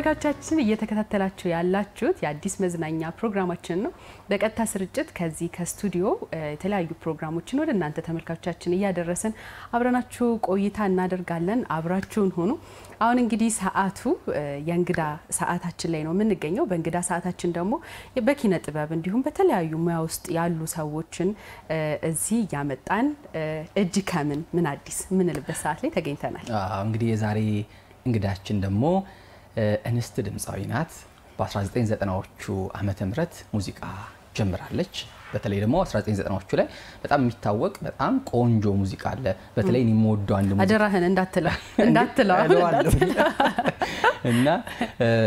ተመልካቾቻችን እየተከታተላችሁ ያላችሁት የአዲስ መዝናኛ ፕሮግራማችን ነው። በቀጥታ ስርጭት ከዚህ ከስቱዲዮ የተለያዩ ፕሮግራሞችን ወደ እናንተ ተመልካቾቻችን እያደረሰን አብረናችሁ ቆይታ እናደርጋለን። አብራችሁን ሆኑ። አሁን እንግዲህ ሰዓቱ የእንግዳ ሰዓታችን ላይ ነው የምንገኘው። በእንግዳ ሰዓታችን ደግሞ በኪነ ጥበብ እንዲሁም በተለያዩ ሙያ ውስጥ ያሉ ሰዎችን እዚህ ያመጣን እጅ ከምን ምን አዲስ ምን ልበስ ሰዓት ላይ ተገኝተናል። እንግዲህ የዛሬ እንግዳችን ደግሞ እንስት ድምጻዊ ናት። በ1990ዎቹ ዓመተ ምህረት ሙዚቃ ጀምራለች። በተለይ ደግሞ 1990ዎቹ ላይ በጣም የሚታወቅ በጣም ቆንጆ ሙዚቃ አለ። በተለይ እኔ የምወደው አንድ ሙዚቃ አደራህን እንዳትለው እና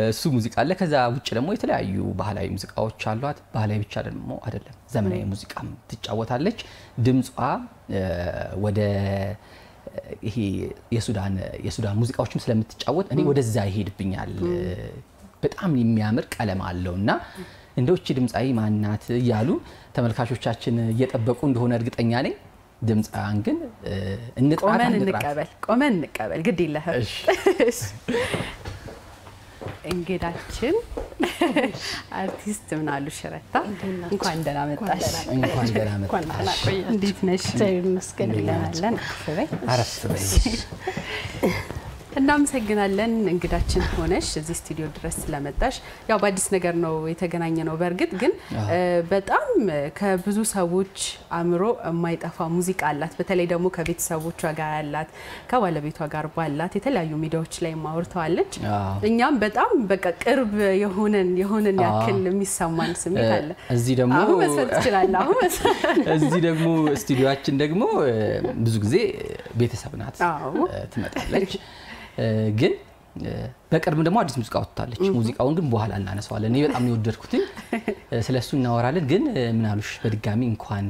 እሱ ሙዚቃ አለ። ከዛ ውጭ ደግሞ የተለያዩ ባህላዊ ሙዚቃዎች አሏት። ባህላዊ ብቻ ደግሞ አይደለም፣ ዘመናዊ ሙዚቃም ትጫወታለች። ድምጿ ወደ ይሄ የሱዳን ሙዚቃዎችም ስለምትጫወት እኔ ወደዛ ይሄድብኛል። በጣም የሚያምር ቀለም አለውና እንደውቺ ድምጻዊ ማናት ያሉ ተመልካቾቻችን እየጠበቁ እንደሆነ እርግጠኛ ነኝ። ድምጻን ግን ቆመን እንቀበል ግድ ይለህ። እንግዳችን አርቲስት ምናሉሽ ረታ እንኳን ደህና መጣሽ። እንኳን ደህና መጣሽ። እንዴት ነሽ? መስገን ይላለን አረፍ በይ። እናመሰግናለን እንግዳችን ሆነሽ እዚህ ስቱዲዮ ድረስ ስለመጣሽ። ያው በአዲስ ነገር ነው የተገናኘ ነው። በርግጥ ግን በጣም ከብዙ ሰዎች አምሮ የማይጠፋ ሙዚቃ አላት። በተለይ ደግሞ ከቤተሰቦቿ ጋር ያላት ከባለቤቷ ጋር ባላት የተለያዩ ሚዲያዎች ላይ ማውርተዋለች። እኛም በጣም በቃ ቅርብ የሆነን ያክል የሚሰማን ስሜት አለ። እዚህ ደግሞ አሁን መስፈት ይችላል። እዚህ ደግሞ ስቱዲዮአችን ደግሞ ብዙ ጊዜ ቤተሰብ ናት ትመጣለች። ግን በቅርብ ደግሞ አዲስ ሙዚቃ ወጥታለች። ሙዚቃውን ግን በኋላ እናነሳዋለን። እኔ በጣም የወደድኩት ስለሱ እናወራለን። ግን ምናሉሽ በድጋሚ እንኳን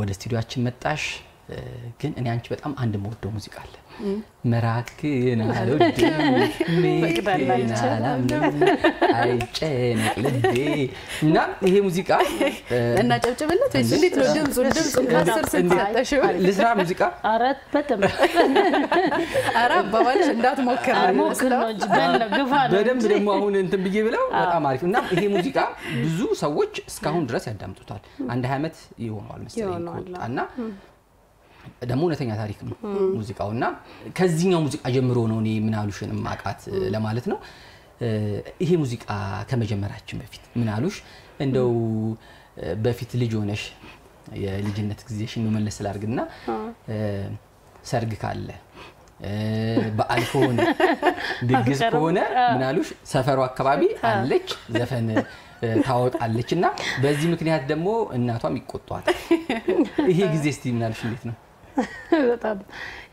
ወደ ስቱዲዮአችን መጣሽ። ግን እኔ አንቺ በጣም አንድ የምወደው ሙዚቃ አለ። መራክና ለውድም መቅደላና አይጨነቅ ልቤ እና ይሄ ሙዚቃ እና ጨብጭብለት ወይስ እንዴት ነው? ድምጹን ካስር ስንታጠሽው ለስራ ሙዚቃ አራት በጣም ባባልሽ እንዳትሞክር ነው እንጂ በደንብ ደግሞ አሁን እንትን ብዬ ብለው በጣም አሪፍ እና ይሄ ሙዚቃ ብዙ ሰዎች እስካሁን ድረስ ያዳምጡታል። አንድ ዓመት ይሆናል መሰለኝ ከወጣና ደግሞ እውነተኛ ታሪክ ነው ሙዚቃውና ከዚህኛው ሙዚቃ ጀምሮ ነው እኔ ምናሉሽን ማቃት ለማለት ነው። ይሄ ሙዚቃ ከመጀመራችን በፊት ምናሉሽ እንደው በፊት ልጅ ሆነሽ የልጅነት ጊዜሽን መመለስ ስላርግና ሰርግ ካለ በዓል ከሆነ ድግስ ከሆነ ምናሉሽ ሰፈሩ አካባቢ አለች ዘፈን ታወጣለችና በዚህ ምክንያት ደግሞ እናቷም ይቆጣዋል። ይሄ ጊዜ እስቲ ምናሉሽ እንዴት ነው? በጣም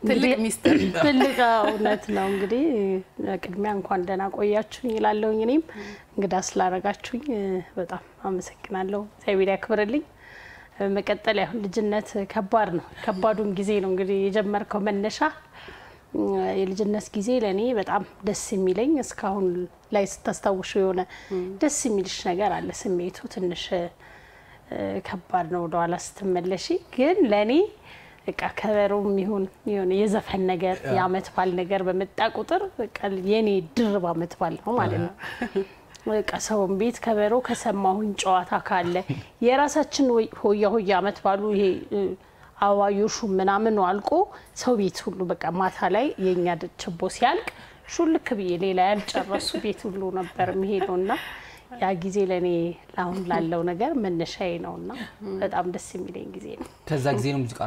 ትልቅ ሚስጥር ትልቅ እውነት ነው። እንግዲህ ቅድሚያ እንኳን ደህና ቆያችሁኝ ይላለሁኝ። እኔም እንግዳ ስላረጋችሁኝ በጣም አመሰግናለሁ። እግዚአብሔር ያክብርልኝ። መቀጠል ያው ልጅነት ከባድ ነው። ከባዱን ጊዜ ነው እንግዲህ የጀመርከው መነሻ የልጅነት ጊዜ ለኔ በጣም ደስ የሚለኝ እስካሁን ላይ ስታስታውሹ የሆነ ደስ የሚልሽ ነገር አለ። ስሜቱ ትንሽ ከባድ ነው ወደኋላ ስትመለሺ። ግን ለኔ በቃ ከበሮም ይሁን የዘፈን ነገር ያመት ባል ነገር በመጣ ቁጥር በቃ የኔ ድርብ አመት ባል ነው ማለት ነው። በቃ ሰውም ቤት ከበሮ ከሰማሁኝ ጨዋታ ካለ የራሳችን ሆያ አመት ባሉ ይሄ አዋዮሹ ምናምን አልቆ ሰው ቤት ሁሉ በቃ ማታ ላይ የኛ ችቦ ሲያልቅ ሹልክ ብዬ ሌላ ያልጨረሱ ቤት ሁሉ ነበር የሚሄደውና ያ ጊዜ ለኔ አሁን ላለው ነገር መነሻዬ ነውና በጣም ደስ የሚለኝ ጊዜ ነው። ከዛ ጊዜ ነው ሙዚቃ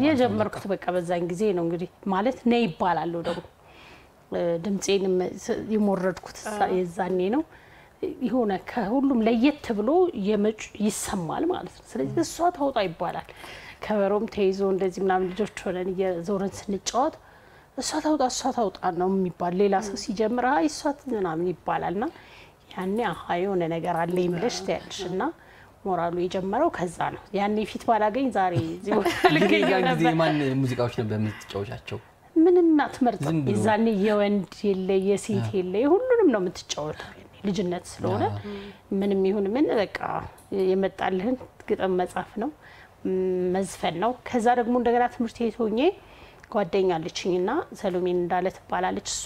የጀመርኩት በቃ በዛን ጊዜ ነው እንግዲህ ማለት ነይ ይባላል ደግሞ ድምጼንም ይሞረድኩት የዛኔ ነው። ይሆነ ከሁሉም ለየት ብሎ ይሰማል ማለት ነው። ስለዚህ እሷ ታውጣ ይባላል። ከበሮም ተይዞ እንደዚህ ምናምን ልጆች ሆነን የዞረን ስንጫወት እሷ ታውጣ ነው የሚባል። ሌላ ሰው ሲጀምር አይ እሷ ምናምን ይባላልና ያኔ የሆነ ነገር አለ ይምልሽ ታያለሽና ሞራሉ የጀመረው ከዛ ነው። ያኔ ፊት ባላገኝ ዛሬ ጊዜ ማን ሙዚቃዎች ነበር የምትጫወቻቸው? ምንም አትመርጥ። የዛኔ የወንድ የለ የሴት የለ ሁሉንም ነው የምትጫወተው። ልጅነት ስለሆነ ምንም ይሁን ምን በቃ የመጣልህን ግጥም መጻፍ ነው መዝፈን ነው። ከዛ ደግሞ እንደገና ትምህርት ቤት ሆኜ ጓደኛ አለችኝና ሰሎሜን እንዳለ ትባላለች። እሷ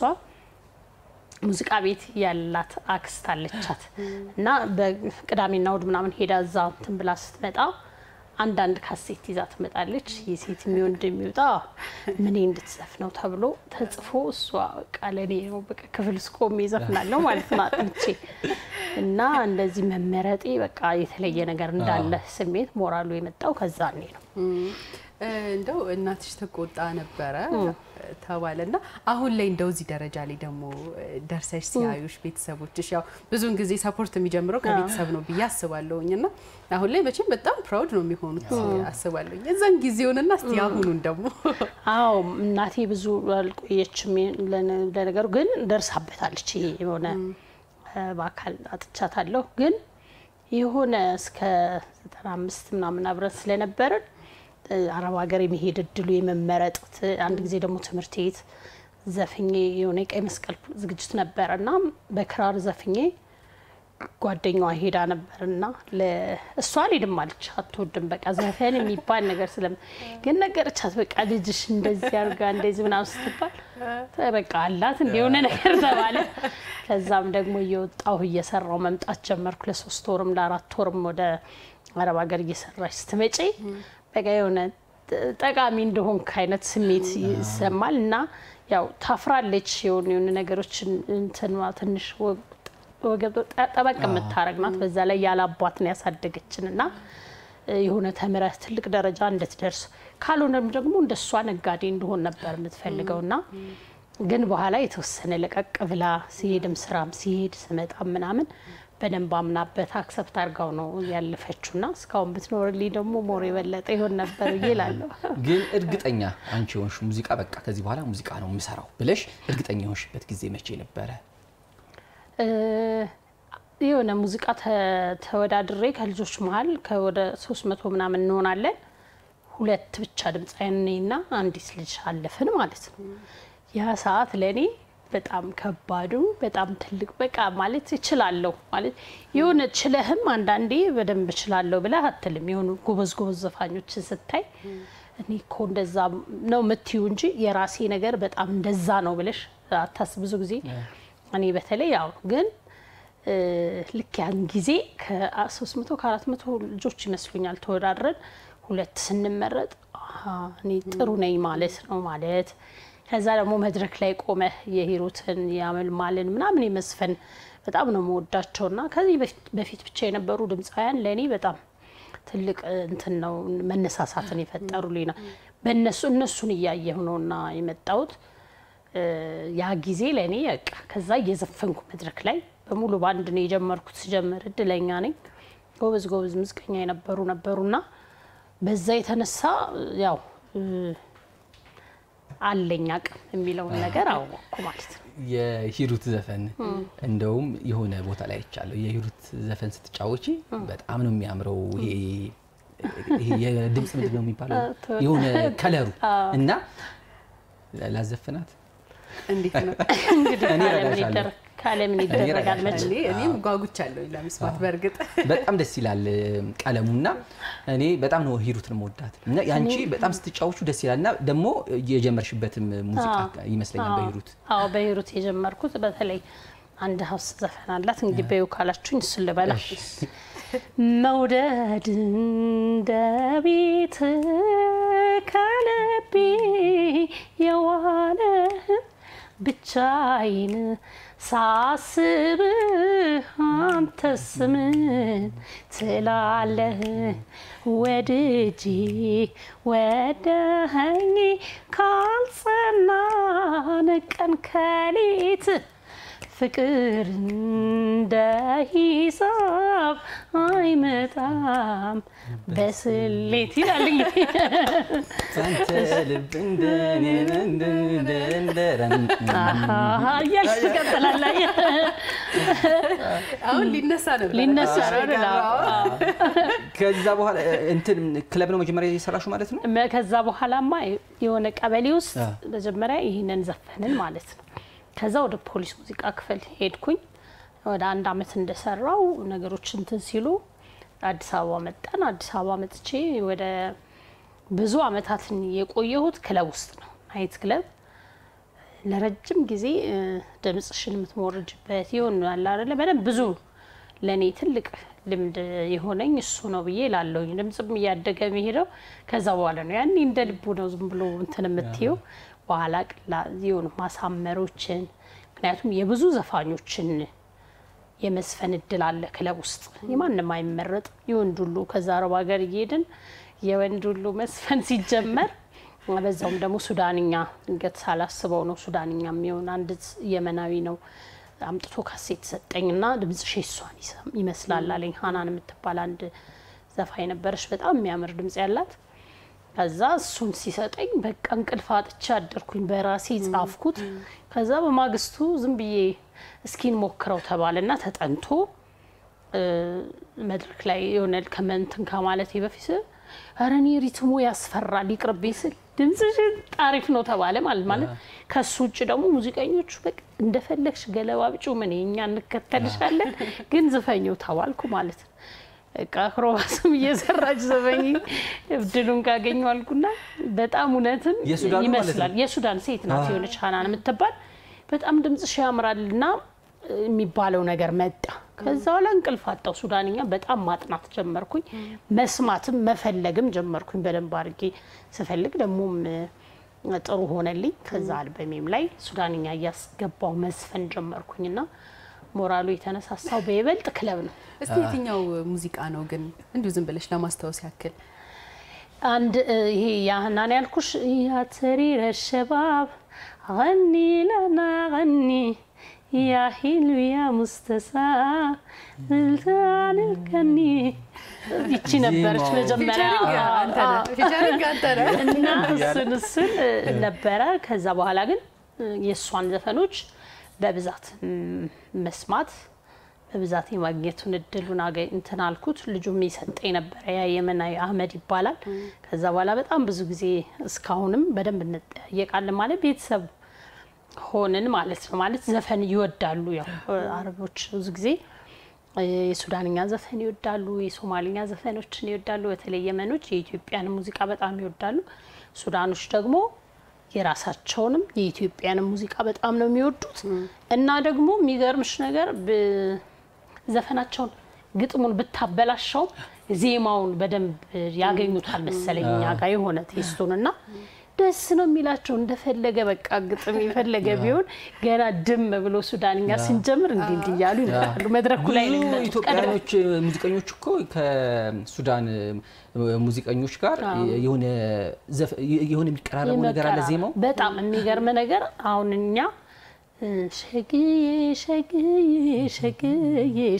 ሙዚቃ ቤት ያላት አክስት አለቻት እና በቅዳሜና እሑድ ምናምን ሄዳ እዛ እንትን ብላ ስትመጣ አንዳንድ ካሴት ይዛ ትመጣለች የሴት የሚወንድ የሚወጣ ምን እንድትዘፍነው ተብሎ ተጽፎ እሷ በቃ ለኔ ነው በቃ ክፍል ስቆም ይዘፍናለሁ ማለት ነው አጥንቼ እና እንደዚህ መመረጤ በቃ የተለየ ነገር እንዳለ ስሜት ሞራሉ የመጣው ከዛኔ ነው እንደው እናትሽ ተቆጣ ነበረ ተባለና አሁን ላይ እንደው እዚህ ደረጃ ላይ ደግሞ ደርሰሽ ሲያዩሽ ቤተሰቦችሽ ያው ብዙን ጊዜ ሰፖርት የሚጀምረው ከቤተሰብ ነው ብያስባለሁኝና አሁን ላይ መቼም በጣም ፕራውድ ነው የሚሆኑት አስባለሁኝ እዛን ጊዜውንና እስቲ አሁኑን ደግሞ አዎ እናቴ ብዙ አልቆየችም ለነገሩ ግን ደርሳበታለች የሆነ ባካል አጥቻታለሁ ግን የሆነ እስከ 95 ምናምን አብረን ስለነበርን አረብ ሀገር የመሄድ እድሉ የመመረጥ አንድ ጊዜ ደግሞ ትምህርት ቤት ዘፍኜ የሆነ ቀይ መስቀል ዝግጅት ነበርና በክራር ዘፍኜ ጓደኛዋ ሄዳ ነበርና ለእሷ አልሄድም አለች አትወድም በቃ ዘፈን የሚባል ነገር ስለም ግን ነገርቻት በቃ ልጅሽ እንደዚህ አርጋ እንደዚህ ምናምን ስትባል በቃ አላት እንደሆነ ነገር ተባለ ከዛም ደግሞ እየወጣሁ እየሰራው መምጣት ጀመርኩ ለ3 ወርም ለ4 ወርም ወደ አረብ ሀገር እየሰራች ስትመጪ በቃ የሆነ ጠቃሚ እንደሆን ካይነት ስሜት ይሰማልና ያው ታፍራለች የሆነ ነገሮች እንትን ትንሽ ወገብ ጠበቅ የምታረግናት በዛ ላይ ያላባት ነው ያሳደገችንና የሆነ ተመራስ ትልቅ ደረጃ እንድትደርስ ካልሆነም ደግሞ እንደሷ ነጋዴ እንደሆን ነበር የምትፈልገውና ግን በኋላ የተወሰነ ለቀቅ ብላ ሲሄድም ስራም ሲሄድ ስመጣ ምናምን በደንብ አምናበት አክሰፕት አርጋው ነው ያለፈችውና እስካሁን ብትኖርልኝ ደግሞ ሞር የበለጠ ይሆን ነበር ይላል ግን እርግጠኛ አንቺ ሆንሽ ሙዚቃ በቃ ከዚህ በኋላ ሙዚቃ ነው የምሰራው ብለሽ እርግጠኛ ሆንሽበት ጊዜ መቼ ነበር የሆነ ሙዚቃ ተወዳድሬ ከልጆች መሃል ከወደ 300 ምናምን እንሆናለን ሁለት ብቻ ድምጻይነኝና አንዲት ልጅ አለፈን ማለት ነው ያ ሰዓት ለኔ በጣም ከባዱ በጣም ትልቅ በቃ ማለት ይችላልው ማለት የሆነ ችለህም አንዳንዴ በደንብ ይችላልው ብለህ አትልም የሆነ ጎበዝ ዘፋኞች ስታይ እኔ እኮ እንደዛ ነው መትዩ እንጂ የራሴ ነገር በጣም እንደዛ ነው ብለሽ አታስብ ብዙ ጊዜ እኔ በተለይ ያው ግን ልክ ያን ጊዜ ከ300 ከ400 ልጆች ይመስሉኛል ተወዳድረን ሁለት ስንመረጥ እኔ ጥሩ ነኝ ማለት ነው ማለት ከዛ ደግሞ መድረክ ላይ ቆመ የሂሩትን ያመልማልን ምናምን ይመስፈን በጣም ነው መወዳቸውና ከዚህ በፊት ብቻ የነበሩ ድምጻያን ለኔ በጣም ትልቅ እንትን ነው መነሳሳትን ይፈጠሩልኝና እነሱን እያየሁ ነውና የመጣሁት ያ ጊዜ ለኔ በቃ ከዛ እየዘፈንኩ መድረክ ላይ በሙሉ ባንድ ነው የጀመርኩት ሲጀምር እድለኛ ነኝ ጎበዝ ሙዚቀኛ ነበሩና በዛ የተነሳ ያው አለኛ አቅም የሚለው ነገር አወቅኩ ማለት ነው የሂሩት ዘፈን እንደውም የሆነ ቦታ ላይ አይቻለሁ የሂሩት ዘፈን ስትጫወቺ በጣም ነው የሚያምረው ይሄ የድምጽ ምንድን ነው የሚባለው የሆነ ከለሩ እና ላዘፍናት እንዴት ነው እንግዲህ ካለምን ይደረጋል መቼ እኔም ጓጉቻለሁ ለመስማት በርግጥ በጣም ደስ ይላል ቀለሙና እኔ በጣም ነው ሂሩትን መወዳት እና ያንቺ በጣም ስትጫወቹ ደስ ይላልና ደግሞ የጀመርሽበትም ሙዚቃ ይመስለኛል በሂሩት አዎ በሂሩት የጀመርኩት በተለይ አንድ ሀውስ ዘፈን አላት እንግዲህ በዩ ካላችሁኝ እሱ ልበላ መውደድ እንደቤት ካለቤ የዋለ ብቻዬን ሳስብ አንተስ ምን ትላለህ ወድጄ ወደኸኝ ካልጸናን ቀን ከሌት ፍቅር እንደ ሂሳብ አይመጣም በስሌት ይላል አንተ ልብ ያልሽ ትቀጥላለህ አሁን ሊነሳ ከዛ በኋላ እንትን ክለብ ነው መጀመሪያ የሰራሽው ማለት ነው ከዛ በኋላማ የሆነ ቀበሌ ውስጥ መጀመሪያ ይሄንን ዘፈንን ማለት ነው ከዛ ወደ ፖሊስ ሙዚቃ ክፍል ሄድኩኝ ወደ 1 አመት እንደሰራው ነገሮች እንትን ሲሉ አዲስ አበባ መጣን አዲስ አበባ መጥቼ ወደ ብዙ አመታትን የቆየሁት ክለብ ውስጥ ነው ናይት ክለብ ለረጅም ጊዜ ድምጽሽን የምትሞርጅበት ይሆናል አይደለ በደንብ ብዙ ለኔ ትልቅ ልምድ የሆነኝ እሱ ነው ብዬ ላለውኝ ድምጽም እያደገ የሚሄደው ከዛ በኋላ ነው ያኔ እንደ ልቡ ነው ዝም ብሎ እንትን የምትይው በኋላ ይሁን ማሳመሮችን ምክንያቱም የብዙ ዘፋኞችን የመስፈን እድል አለ ክለብ ውስጥ የማንንም አይመረጥ የወንድ ሁሉ ከዛ አረብ ሀገር እየሄድን የወንድ ሁሉ መስፈን ሲጀመር በዛውም ደግሞ ሱዳንኛ እንግዲህ ሳላስበው ነው ሱዳንኛ የሚሆን አንድ የመናዊ ነው አምጥቶ ካሴት ሰጠኝና ድምጽሽ እሷን ይመስላል አለኝ ሃናን የምትባል አንድ ዘፋኝ ነበርሽ በጣም የሚያምር ድምጽ ያላት ከዛ እሱን ሲሰጠኝ በቃ እንቅልፍ አጥቼ አደርኩኝ በራሴ ጻፍኩት ከዛ በማግስቱ ዝም ብዬ እስኪን ሞክረው ተባለና ተጠንቶ መድረክ ላይ የሆነል ከመንትን ከማለቴ በፊት አረኒ ሪትሙ ያስፈራል ይቅርብኝ ስል ድምጽሽ ታሪፍ ነው ተባለ ማለት ከሱ ውጭ ደግሞ ሙዚቀኞቹ በቃ እንደፈለግሽ ገለባብጩ ምን እኛ እንከተልሻለን ግን ዘፈኙ ተባልኩ ማለት ነው አክሮባስም እየሰራች ዘፈኝ እብድሉን ካገኘው አልኩና በጣም እውነትም ይመስላል የሱዳን ሴት ናት የሆነች ሃናን የምትባል በጣም ድምጽሽ ያምራልና የሚባለው ነገር መጣ ከዛ በኋላ እንቅልፍ አጣው ሱዳንኛ በጣም ማጥናት ጀመርኩኝ መስማትም መፈለግም ጀመርኩኝ በደንብ አድርጌ ስፈልግ ደሞም ጥሩ ሆነልኝ ከዛ አልበሜም ላይ ሱዳንኛ ያስገባው መስፈን ጀመርኩኝና ሞራሉ የተነሳሳው በይበልጥ ክለብ ነው እስቲ የትኛው ሙዚቃ ነው ግን እንዲሁ ዝም ብለሽ ለማስተዋወስ ያክል አንድ ይሄ ያህናን ያልኩሽ ያ ተሪረ ሸባብ غني لنا غني يا حلو يا مستسا زلزال الكني ይቺ ነበርሽ መጀመሪያ ፊቸሪንግ አንተና እና እሱን ነበረ ከዛ በኋላ ግን የሷን ዘፈኖች በብዛት መስማት በብዛት የማግኘቱን እድሉን እንትን አልኩት ልጁም ይሰጠኝ ነበር ያ የመናይ አህመድ ይባላል ከዛ በኋላ በጣም ብዙ ጊዜ እስካሁንም በደንብ እንጠያየቃለን ማለት ቤተሰብ ሆነን ማለት ነው ማለት ዘፈን ይወዳሉ ያው አረቦች ብዙ ጊዜ የሱዳንኛ ዘፈን ይወዳሉ የሶማሊኛ ዘፈኖችን ይወዳሉ በተለይ የመኖች የኢትዮጵያን ሙዚቃ በጣም ይወዳሉ ሱዳኖች ደግሞ የራሳቸውንም የኢትዮጵያን ሙዚቃ በጣም ነው የሚወዱት እና ደግሞ የሚገርምሽ ነገር ዘፈናቸውን ግጥሙን ብታበላሽው ዜማውን በደንብ ያገኙታል መሰለኛ ጋር የሆነ ቴስቱንና ደስ ነው የሚላቸው እንደፈለገ በቃ ግጥም ይፈልገ ቢሆን ገና ድም ብሎ ሱዳንኛ ሲንጀምር እንዲህ ያሉ ይላሉ መድረኩ ላይ ነው ኢትዮጵያኖች ሙዚቀኞች እኮ ከሱዳን ሙዚቀኞች ጋር የሆነ የሚቀራረቡ ነገር አለ ዜማው በጣም የሚገርም ነገር አሁንኛ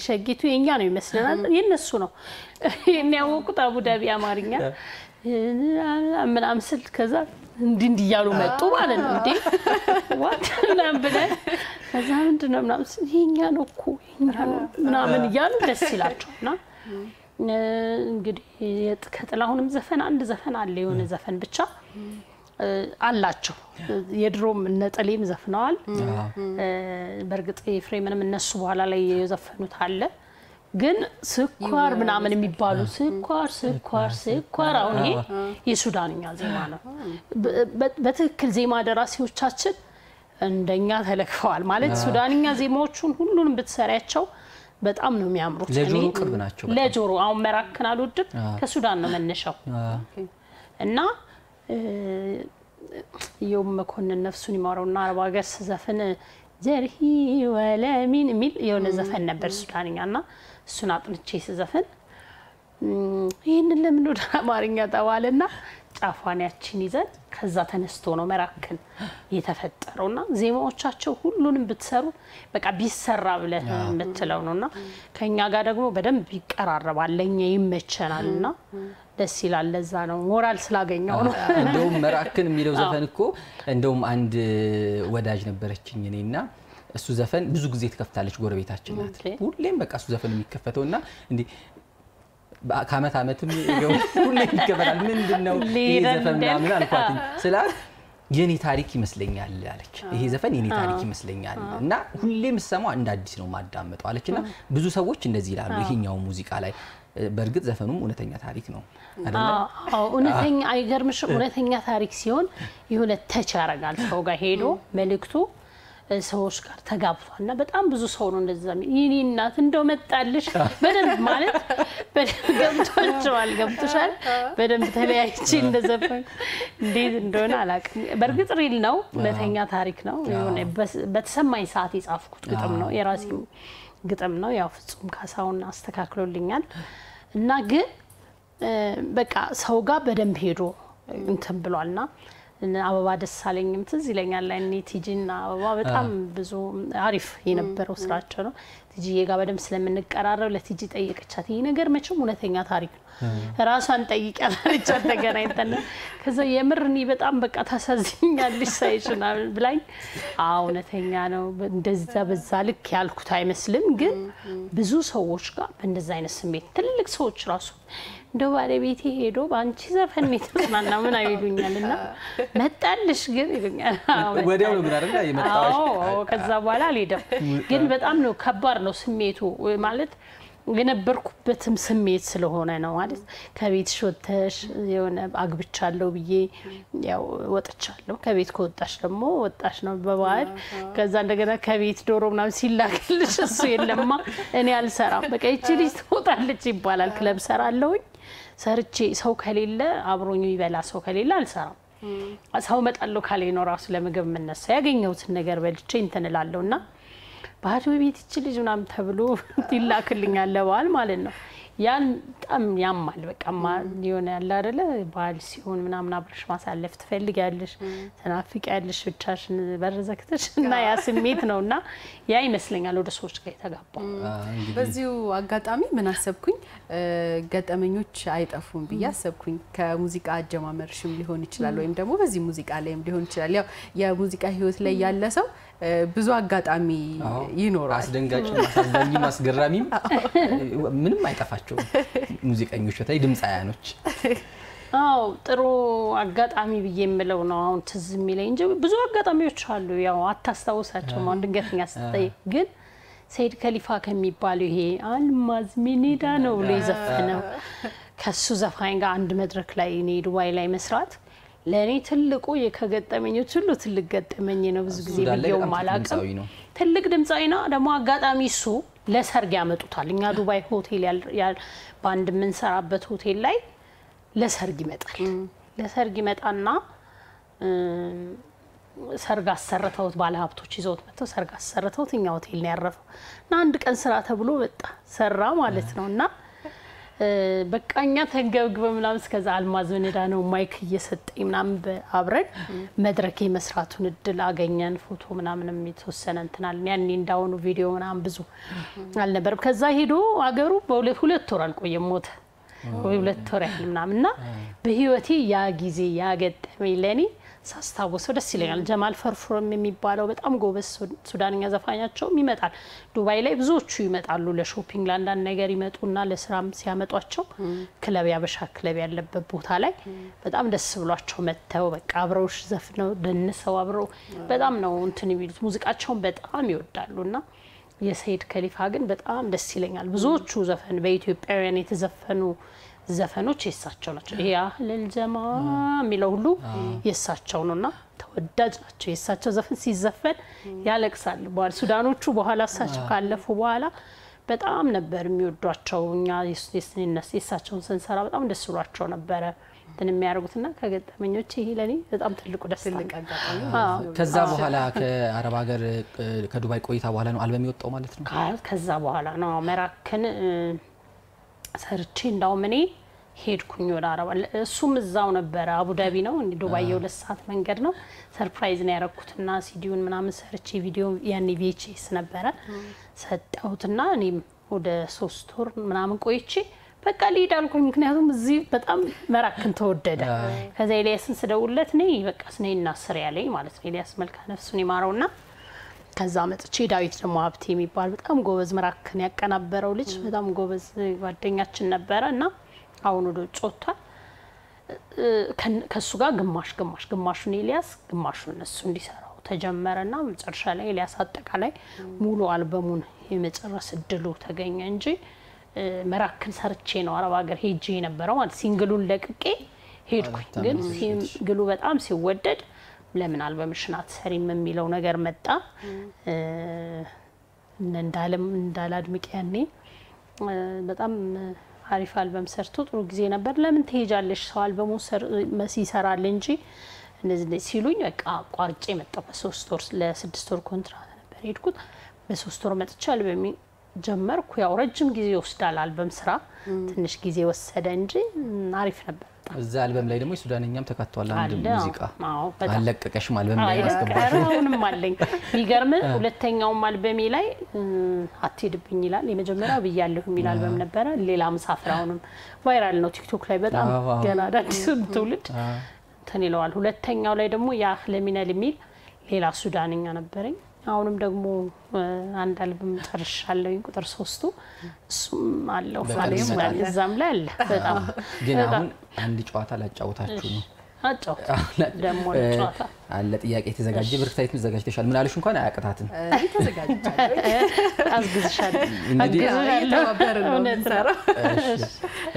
ሸጊቱ የኛ ነው ይመስላል የነሱ ነው የሚያወቁት አቡዳቢ አማርኛ ምናምን ስል ከዛ እንዲህ ያሉ መጡ ማለት ነው እንዴ ዋት ለምብለ ከዛ ምንድነው ምናምን የኛ ነው እኮ የኛ ነው ምናምን ያሉ ደስ ይላቸውና እንግዲህ ከጥላሁንም ዘፈን አንድ ዘፈን አለ የሆነ ዘፈን ብቻ አላቸው የድሮም ነጠሌም ዘፍነዋል በርግጥ ኤፍሬምንም እነሱ በኋላ ላይ የዘፈኑት አለ ግን ስኳር ምናምን የሚባሉ ስኳር አሁን ይሄ የሱዳንኛ ዜማ ነው በትክክል ዜማ ደራሲዎቻችን እንደኛ ተለክፈዋል ማለት ሱዳንኛ ዜማዎቹን ሁሉንም ብትሰሪያቸው በጣም ነው የሚያምሩት ለጆሮ ቅርብ ናቸው ለጆሮ አሁን መራከን አልወድም ከሱዳን ነው መነሻው እና يوم ما كنا نفسوني مارونا على باقس زفن جرحي ولا مين ميل يوم زفن نبر سوداني عنا سنات نتشيس زفن هين اللي منو مارينيا توالنا تعفاني أتشينيزن كذا تنستونه مراكن يتفترونا زي ما أشوفه كلهم بتسرو بقى بيسرع ولا بتلاقونا كأني أقدر بدم بيكرر والله يمشينا ደስ ይላል ለዛ ነው ሞራል ስላገኘው ነው እንደውም መራከን የሚለው ዘፈን እኮ እንደውም አንድ ወዳጅ ነበረችኝ እኔና እሱ ዘፈን ብዙ ጊዜ ተከፍታለች ጎረቤታችን ናት ሁሌም በቃ እሱ ዘፈን የሚከፈተውና እንዴ ከአመት አመትም ሁሌም ይከፈታል ምንድነው ይሄ ዘፈን ምናምን አልኳት ስላት የኔ ታሪክ ይመስለኛል አለች ይሄ ዘፈን የኔ ታሪክ ይመስለኛል እና ሁሌም ሰማው እንደ አዲስ ነው ማዳመጠው አለችና ብዙ ሰዎች እንደዚህ ይላሉ ይሄኛው ሙዚቃ ላይ በእርግጥ ዘፈኑም እውነተኛ ታሪክ ነው አይደል? እውነተኛ አይገርምሽም? እውነተኛ ታሪክ ሲሆን የሆነ ተች ያረጋል ሰው ጋር ሄዶ መልእክቱ ሰዎች ጋር ተጋብቷልና በጣም ብዙ ሰው ነው እንደዛ ይሄ እናት እንደው መጣልሽ በደንብ ማለት ገብቶሻል በደንብ ተለያይቼ እንደዘፈን እንዴት እንደሆነ አላውቅም። በእርግጥ ሪል ነው እውነተኛ ታሪክ ነው። የሆነ በተሰማኝ ሰዓት የጻፍኩት ግጥም ነው የራሴ ግጥም ነው። ያው ፍጹም ካሳውን አስተካክሎልኛል እና ግን በቃ ሰው ጋር በደንብ ሄዶ እንትን ብሏልና አበባ ደሳለኝም ትዝ ይለኛል ለኔ ቲጂና አበባ በጣም ብዙ አሪፍ የነበረው ስራቸው ነው። ቲጂዬ ጋር በደንብ ስለምንቀራረብ ለቲጂ ጠየቀቻት ይሄ ነገር መቼም እውነተኛ ታሪክ ነው ራሷን ጠይቂያለች ተገናኝተን ከዛ የምርኒ በጣም በቃ ታሳዝኛለሽ ሳይሽና ብላኝ እውነተኛ ነው እንደዛ በዛ ልክ ያልኩት አይመስልም። ግን ብዙ ሰዎች ጋር በእንደዛ አይነት ስሜት ትልልቅ ሰዎች ራሱ እንደው ባለቤቴ ሄዶ ባንቺ ዘፈን የተጽናና ምን አይሉኛልና መጣልሽ ግን ይሉኛል። ወዲያው ነው ግን አይደል የመጣው? ከዛ በኋላ አልሄደም። ግን በጣም ነው ከባድ ነው ስሜቱ ማለት የነበርኩበትም ስሜት ስለሆነ ነው ማለት ከቤት ወጥተሽ የሆነ አግብቻለሁ ብዬ ያው ወጥቻለሁ። ከቤት ከወጣሽ ደግሞ ወጣሽ ነው በባህል ከዛ እንደገና ከቤት ዶሮ ምናምን ሲላክልሽ እሱ የለማ እኔ አልሰራም በቃ እቺ ልጅ ትወጣለች ይባላል። ክለብ ሰራለሁኝ ሰርቼ ሰው ከሌለ አብሮኝ ይበላ ሰው ከሌለ አልሰራም። ሰው መጣለው ካለኝ ነው ራሱ ለምግብ መነሳ ያገኘሁትን ነገር በልቼ እንትን እላለሁና ባዶ ቤት እቺ ልጅ ምናምን ተብሎ ይላክልኛል ለባል ማለት ነው። ያን በጣም ያማል በቃ የሆነ ያለ አይደለ ባል ሲሆን ምናምን አብረሽ ማሳለፍ ትፈልጊያለሽ ተናፍቂያለሽ ብቻሽን በረዘክተሽ እና ያ ስሜት ነውና ያ ይመስለኛል ወደ ሰዎች ጋር የተጋባው። በዚሁ አጋጣሚ ምን አሰብኩኝ ገጠመኞች አይጠፉም ብያሰብኩኝ ከሙዚቃ አጀማመርሽም ሊሆን ይችላል ወይም ደግሞ በዚህ ሙዚቃ ላይም ሊሆን ይችላል። ያው የሙዚቃ ህይወት ላይ ያለ ሰው ብዙ አጋጣሚ ይኖራል። አስደንጋጭ ማሳዘኝ ማስገራሚም ምንም አይጠፋቸው ሙዚቀኞች በተለይ ድምጻያኖች። ጥሩ አጋጣሚ ብዬምለው ነው አሁን ትዝ የሚለኝ እንጂ ብዙ አጋጣሚዎች አሉ ያው አታስታውሳቸው ማን ድንገተኛ ስትጠይቅ። ግን ሰይድ ከሊፋ ከሚባለው ይሄ አልማዝ ሚኒዳ ነው ለዘፈነው ከሱ ዘፋኝ ጋር አንድ መድረክ ላይ እኔ ዱባይ ላይ መስራት ለኔ ትልቁ የከገጠመኞች ሁሉ ትልቅ ገጠመኝ ነው። ብዙ ጊዜ ቢየው ማላቀም ትልቅ ድምጻዊ ነው። ደግሞ አጋጣሚ እሱ ለሰርግ ያመጡታል። እኛ ዱባይ ሆቴል ባንድ ምን ሰራበት ሆቴል ላይ ለሰርግ ይመጣል። ለሰርግ ይመጣና ሰርግ አሰርተውት ባለ ሀብቶች ይዘውት መጥተው ሰርግ አሰርተውት እኛ ሆቴል ነው ያረፈው እና አንድ ቀን ስራ ተብሎ ወጣ ሰራ ማለት ነውና በቃኛ ተንገብግበ ምናምን እስከዛ አልማዝ ወነዳ ነው ማይክ እየሰጠኝ ምናምን በአብረን መድረክ የመስራቱን እድል አገኘን። ፎቶ ምናምንም የተወሰነ እንትናል ያኔ እንዳውኑ ቪዲዮ ምናምን ብዙ አልነበረም። ከዛ ሄዶ አገሩ በሁለት ወር አልቆየም ሞተ ወይ 2 ወር ያህል ምናምንና በህይወቴ ያ ጊዜ ያገጠመኝ ለኔ ሳስታውሰው ደስ ይለኛል። ጀማል ፈርፉርም የሚባለው በጣም ጎበዝ ሱዳንኛ ዘፋኛቸው ይመጣል ዱባይ ላይ ብዙዎቹ ይመጣሉ ለሾፒንግ ላንዳን ነገር ይመጡና ለስራም ሲያመጧቸው ክለብ ያበሻ ክለብ ያለበት ቦታ ላይ በጣም ደስ ብሏቸው መተው በቃ አብረውሽ ዘፍነው ደንሰው አብረው በጣም ነው እንትን የሚሉት ሙዚቃቸውን በጣም ይወዳሉና የሰይድ ከሊፋ ግን በጣም ደስ ይለኛል። ብዙዎቹ ዘፈን በኢትዮጵያውያን የተዘፈኑ ዘፈኖች የሳቸው ናቸው። ይሄ አህለል ጀማ የሚለው ሁሉ የሳቸው ነውና ተወዳጅ ናቸው። የሳቸው ዘፈን ሲዘፈን ያለቅሳል። በኋላ ሱዳኖቹ በኋላ እሳቸው ካለፉ በኋላ በጣም ነበር የሚወዷቸው። እኛ የሳቸውን ስንሰራ በጣም ደስ ብሏቸው ነበረ እንትን የሚያደርጉትና ከገጠመኞች ይሄ ለኔ በጣም ትልቁ ደስ አጋጣሚ። ከዛ በኋላ ከአረብ ሀገር ከዱባይ ቆይታ በኋላ ነው አልበም የወጣው ማለት ነው? ከዛ በኋላ ነው መራከን ሰርቼ እንዳውም እኔ ሄድኩኝ ወደ አረብ እሱም እዛው ነበር አቡዳቢ ነው ዱባይ የ2 ሰዓት መንገድ ነው። ሰርፕራይዝ ነው ያረኩትና ሲዲውን ምናምን ሰርቼ ቪዲዮ ያኔ VHS ነበረ ሰጣሁትና እኔም ወደ 3 ወር ምናምን ቆይቼ በቃ ሊድ አልኩኝ። ምክንያቱም እዚህ በጣም መራከን ተወደደ። ከዛ ኤልያስን ስደውለት ነይ በቃ ስነይና ስር ያለኝ ማለት ነው። ኤልያስ መልካ ነፍሱን ይማረውና ከዛ መጥቼ ዳዊት ደግሞ ሀብቴ የሚባል በጣም ጎበዝ መራከን ያቀናበረው ልጅ በጣም ጎበዝ ጓደኛችን ነበረና አሁን ወደ ጮታ ከሱ ጋር ግማሹን ኤልያስ ግማሹን እሱ እንዲሰራው ተጀመረና መጨረሻ ላይ ኤልያስ አጠቃላይ ሙሉ አልበሙን የመጨረስ እድሉ ተገኘ እንጂ መራክን ሰርቼ ነው አረብ ሀገር ሄጄ የነበረው ማለት ሲንግሉን ለቅቄ ሄድኩኝ። ግን ሲንግሉ በጣም ሲወደድ ለምን አልበምሽን አትሰሪም የሚለው ነገር መጣ። እንዳላድምቅ ያኔ በጣም አሪፍ አልበም ሰርቶ ጥሩ ጊዜ ነበር። ለምን ትሄጃለሽ ሰው አልበሙ መሲ ይሰራል እንጂ እንደዚህ ሲሉኝ በቃ ቋርጬ መጣሁ። በ3 ወር ለ6 ወር ኮንትራት ነበር ሄድኩት። በ3 ወር መጥቼ አልበም ጀመርኩ። ያው ረጅም ጊዜ ወስዳል አልበም ስራ ትንሽ ጊዜ ወሰደ እንጂ አሪፍ ነበር። እዛ አልበም ላይ ደግሞ የሱዳንኛም ተካቷል አንድ ሙዚቃ አለቀቀሽ አልበም ላይ ያስገባሽ አሁንም አለኝ። ይገርም ሁለተኛው አልበሜ ላይ አትሄድብኝ ይላል። የመጀመሪያው ብያለሁ የሚል አልበም ነበር። ሌላ ምሳፍራውንም ቫይራል ነው ቲክቶክ ላይ በጣም ገና አዲስ ትውልድ ተነለዋል። ሁለተኛው ላይ ደግሞ ያ ለሚነል የሚል ሌላ ሱዳንኛ ነበረኝ። አሁንም ደግሞ አንድ አልበም ጨርሻለሁ ቁጥር 3 እሱም አለው ፋሌም እዛም ላይ አለ። በጣም ግን አሁን አንድ ጨዋታ ላጫውታችሁ ነው። አጫውታ ደግሞ ጨዋታ አለ ጥያቄ ተዘጋጀ። ብርክታይት ተዘጋጅተሻል? ምን አለሽ እንኳን አያቅታትም። ተዘጋጅቻለሁ። አዝግዝሻለሁ እንግዲህ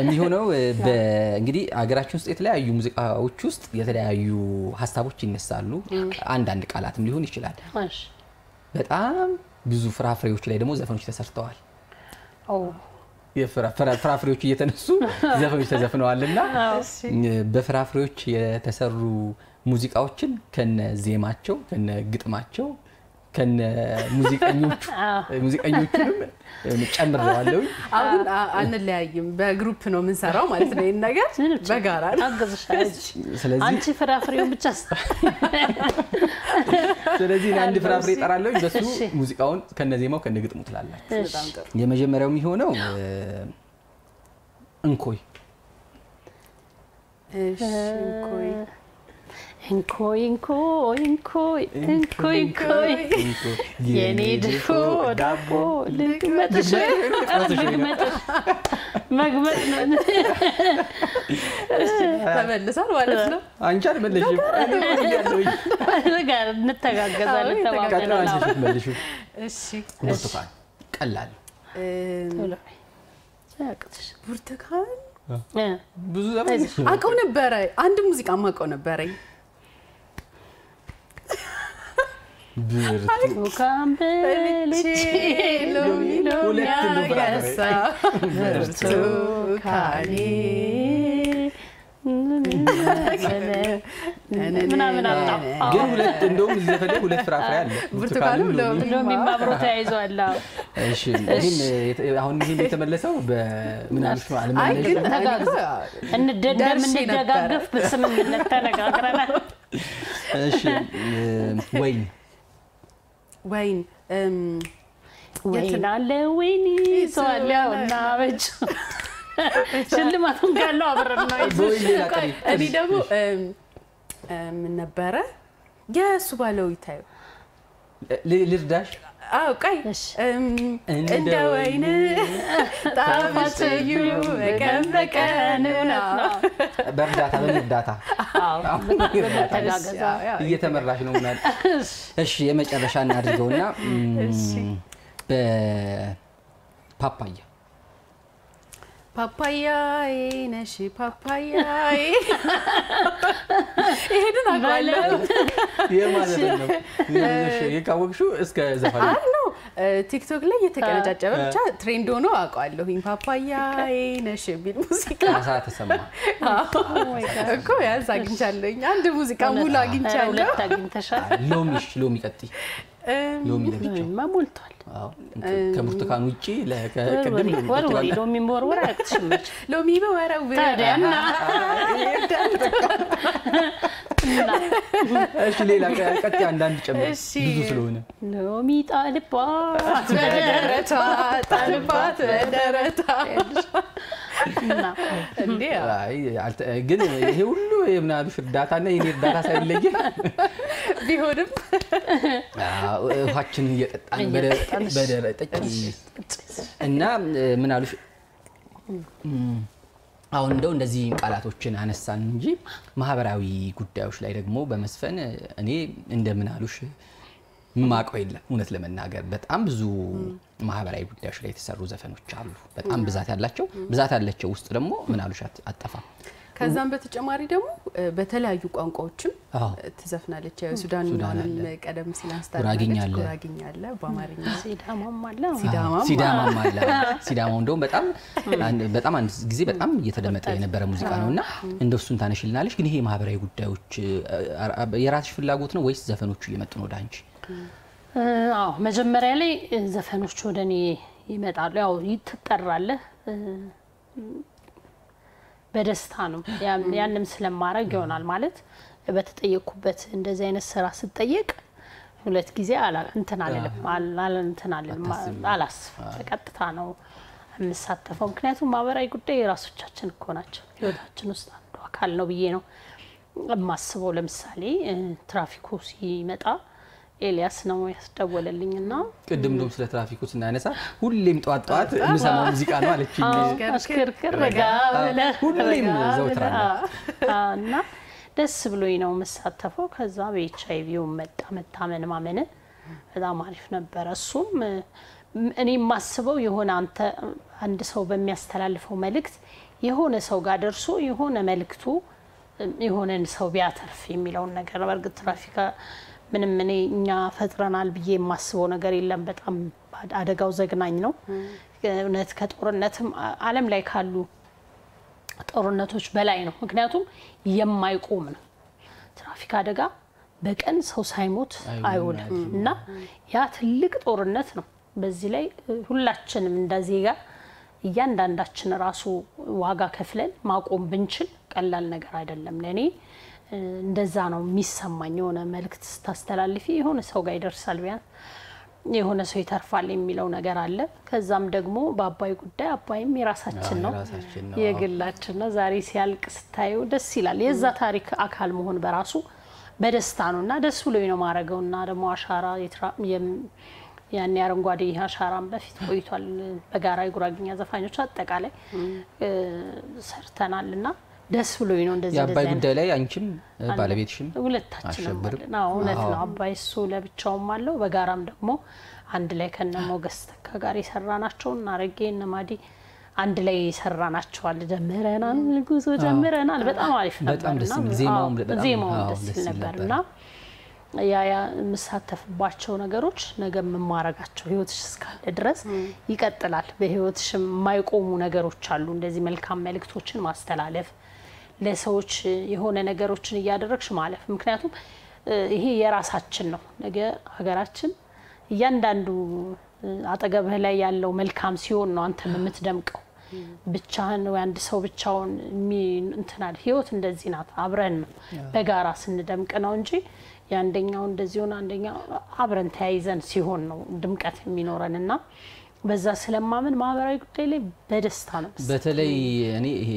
የሚሆነው እንግዲህ አገራችን ውስጥ የተለያዩ ሙዚቃዎች ውስጥ የተለያዩ ሀሳቦች ይነሳሉ። አንዳንድ ቃላትም ሊሆን ይችላል። እሺ በጣም ብዙ ፍራፍሬዎች ላይ ደግሞ ዘፈኖች ተሰርተዋል። የፍራፍሬዎች እየተነሱ ዘፈኖች ተዘፍነዋልና በፍራፍሬዎች የተሰሩ ሙዚቃዎችን ከነ ዜማቸው ከነ ግጥማቸው ከነ ሙዚቀኞቹንም ጨምረዋለሁ። አሁን አንለያይም በግሩፕ ነው የምንሰራው ማለት ነው። ይሄን ነገር በጋራ አገዝሻለሁ። ስለዚህ አንቺ ፍራፍሬው ብቻ ስለዚህ አንድ ፍራፍሬ ጠራለሁ በሱ ሙዚቃውን ከነ ዜማው ከነ ግጥሙ ትላላችሁ። በጣም ጥሩ። የመጀመሪያው የሚሆነው እንኮይ እንኮይ እንኮይ እንኮይ እንኮይ እንኮይ የኔ ድፎ ዳቦ ልግመጥሽ መግመጥ ነው። ተመልሷል ማለት ነው። አንቺ አልመለሽም። ጋር እንተጋገዛለን ተባብለናል። እሺ ብርቱካን ቀላል ብርቱካን ብዙ ዘመን አውቀው ነበረ። አንድ ሙዚቃ ማውቀው ነበረኝ። ብርቱካን በልቼ ሎሚ ሎሚ ያገሳ ብርቱካኔ ምናምን አጣም ግን ሁለት እንደውም ዘፈን ሁለት ፍራፍሬ አለ። ብርቱካንም ሎሚ ማብሮ ተያይዟል። እሺ አሁን ይሄን የተመለሰው በምናልሽ ነው አይ ግን እንደጋገፍ በስምምነት ተነጋግረናል። እሺ ወይን ወይን አለ ወይን ሶላውና በጭ ሽልማቱን ጋለው አብረን ነው እኔ ደግሞ ምን ነበረ የሱ ባለው ይታዩ ልርዳሽ አው ቀይ እንደ ወይን ጣፋጭዩ በቀን ነው በእርዳታ ተጋገዛ እየተመራሽ ነው ማለት። እሺ የመጨረሻ እናድርገውና ፓፓያ ነሽ ፓፓያ ይሄንን አውቃለሁ። የማለት ነው የካወቅሽው እስከ ዘፋኝ ነው ቲክቶክ ላይ የተቀነጫጨበ ብቻ ትሬንድ ሆኖ አውቃለሁ። ፓፓያ ነሽ ቢል ሙዚቃ ተሰማ እኮ ያዝ አግኝቻለሁ። አንድ ሙዚቃ ሙሉ አግኝቻለሁ። ሁለት አግኝተሻል። ሎሚ ቀጥይ ሎሚ ለብቻው ማሞልቷል። ከብርቱካን ውጪ ለቀደም ሎሚ ወርወር አትሽመች ሎሚ በወራው ታዲያና እሺ ሌላ ቀጥይ አንዳንድ ጨምር ብዙ ስለሆነ ሎሚ ጣልባት በደረታ እንዴ ግን ይሄ ሁሉ የምናልሽ እርዳታና የኔ እርዳታ ሳይለየ ቢሆንም ውሃችን እየጠጣን በደረጠች እና ምን አሉሽ አሁን እንደዚህ ቃላቶችን አነሳን እንጂ ማህበራዊ ጉዳዮች ላይ ደግሞ በመስፈን እኔ እንደምን አሉሽ ማቀው የለም። እውነት ለመናገር በጣም ብዙ ማህበራዊ ጉዳዮች ላይ የተሰሩ ዘፈኖች አሉ በጣም ብዛት ያላቸው ውስጥ ደግሞ ምን አሉሻት አጠፋ ከዛም በተጨማሪ ደግሞ በተለያዩ ቋንቋዎችም ትዘፍናለች ሱዳንኛንም ቀደም ሲል አንስታለች ጉራግኛ አለ በአማርኛ ሲዳማም አለ ሲዳማው እንደውም በጣም አንድ ጊዜ በጣም እየተደመጠ የነበረ ሙዚቃ ነውና እንደሱን ታነሽልናለች ግን ይሄ ማህበራዊ ጉዳዮች የራስሽ ፍላጎት ነው ወይስ ዘፈኖቹ እየመጡ ነው ዳንቺ አዎ መጀመሪያ ላይ ዘፈኖቹ ወደኔ ይመጣሉ ያው ይተጠራለህ በደስታ ነው ያንንም ስለማረግ ይሆናል ማለት በተጠየቁበት እንደዚህ አይነት ስራ ስጠየቅ ሁለት ጊዜ እንትን አለለም አላስ በቀጥታ ነው የምሳተፈው ምክንያቱም ማህበራዊ ጉዳይ የራሶቻችን እኮ ናቸው ህይወታችን ውስጥ አንዱ አካል ነው ብዬ ነው የማስበው ለምሳሌ ትራፊኩ ሲመጣ ኤልያስ ነው ያስደወለልኝና ቅድም ደም ስለ ትራፊኩ ስናነሳ ሁሌም ጧት ምሰማው ሙዚቃ ነው አለችኝ አሽከርከር ረጋ ሁሌም ዘውትራና ደስ ብሎኝ ነው መሳተፈው ከዛ በኤችአይቪው መታመን ማመን በጣም አሪፍ ነበር እሱም እኔ ማስበው የሆነ አንድ ሰው በሚያስተላልፈው መልእክት የሆነ ሰው ጋር ደርሶ የሆነ መልእክቱ የሆነን ሰው ቢያተርፍ የሚለው ነገር በርግጥ ትራፊካ ምንም እኛ ፈጥረናል ብዬ የማስበው ነገር የለም በጣም አደጋው ዘግናኝ ነው እውነት ከጦርነትም ዓለም ላይ ካሉ ጦርነቶች በላይ ነው ምክንያቱም የማይቆም ነው ትራፊክ አደጋ በቀን ሰው ሳይሞት አይውልም እና ያ ትልቅ ጦርነት ነው በዚህ ላይ ሁላችንም እንደዚህ ጋር እያንዳንዳችን ራሱ ዋጋ ከፍለን ማቆም ብንችል ቀላል ነገር አይደለም ለኔ እንደዛ ነው የሚሰማኝ የሆነ መልእክት ታስተላልፊ የሆነ ሰው ጋር ይደርሳል ቢያንስ የሆነ ሰው ይተርፋል የሚለው ነገር አለ ከዛም ደግሞ በአባይ ጉዳይ አባይም የራሳችን ነው የግላችን ነው ዛሬ ሲያልቅ ስታዩ ደስ ይላል የዛ ታሪክ አካል መሆን በራሱ በደስታ ነውና ደስ ብሎኝ ነው ማረገውና ደግሞ አሻራ ያን ያረንጓዴ አሻራም በፊት ቆይቷል በጋራ ጉራግኛ ዘፋኞች አጠቃላይ ሰርተናልና ደስ ብሎኝ ነው እንደዚህ ያባይ ጉዳይ ላይ አንቺም ባለቤትሽም ሁለታችንም ነው እውነት ነው አባይ እሱ ለብቻውም አለው በጋራም ደግሞ አንድ ላይ ከነሞገስ ጋር ይሰራናቸው እና ረጌና ማዲ አንድ ላይ ይሰራናቸው አለ ጀምረናል ጉዞ ጀምረናል በጣም አሪፍ ነበርና ዜማውም ደስ ነበርና ያ መሳተፍባቸው ነገሮች ነገም ማረጋቸው ህይወትሽ እስካለ ድረስ ይቀጥላል በህይወትሽ የማይቆሙ ነገሮች አሉ እንደዚህ መልካም መልእክቶችን ማስተላለፍ ለሰዎች የሆነ ነገሮችን ያደረግሽ ማለፍ ምክንያቱም ይሄ የራሳችን ነው ነገ ሀገራችን እያንዳንዱ አጠገብህ ላይ ያለው መልካም ሲሆን ነው አንተ የምትደምቀው ብቻህን ወይ አንድ ሰው ብቻውን እንትናል ህይወት እንደዚህ ናት አብረን ነው በጋራ ስንደምቅ ነው እንጂ ያንደኛው እንደዚህ ሆነ አንደኛው አብረን ተያይዘን ሲሆን ነው ድምቀት የሚኖረንና በዛ ስለማመን ማህበራዊ ጉዳይ ላይ በደስታ ነው በተለይ እኔ ይሄ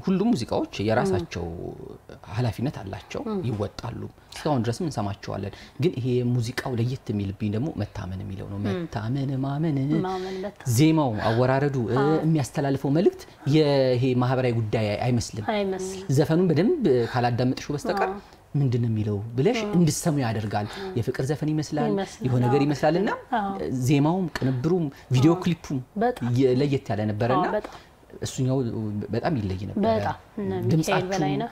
ሁሉም ሙዚቃዎች የራሳቸው ኃላፊነት አላቸው ይወጣሉ እስካሁን ድረስ ምን ሰማቸዋለን ግን ይሄ ሙዚቃው ለየት የሚልብኝ ደግሞ መታመን የሚለው ነው መታመን ማመን ዜማው አወራረዱ የሚያስተላልፈው መልእክት ይሄ ማህበራዊ ጉዳይ አይመስልም ዘፈኑን በደንብ ካላዳመጥሽው በስተቀር ምንድነው የሚለው ብለሽ እንድትሰሙ ያደርጋል የፍቅር ዘፈን ይመስላል የሆነ ነገር ይመስላልና ዜማውም ቅንብሩም ቪዲዮ ክሊፑም ለየት ያለ ነበርና እሱኛው በጣም ይለይ ነበር በጣም ድምጻቸው በላይና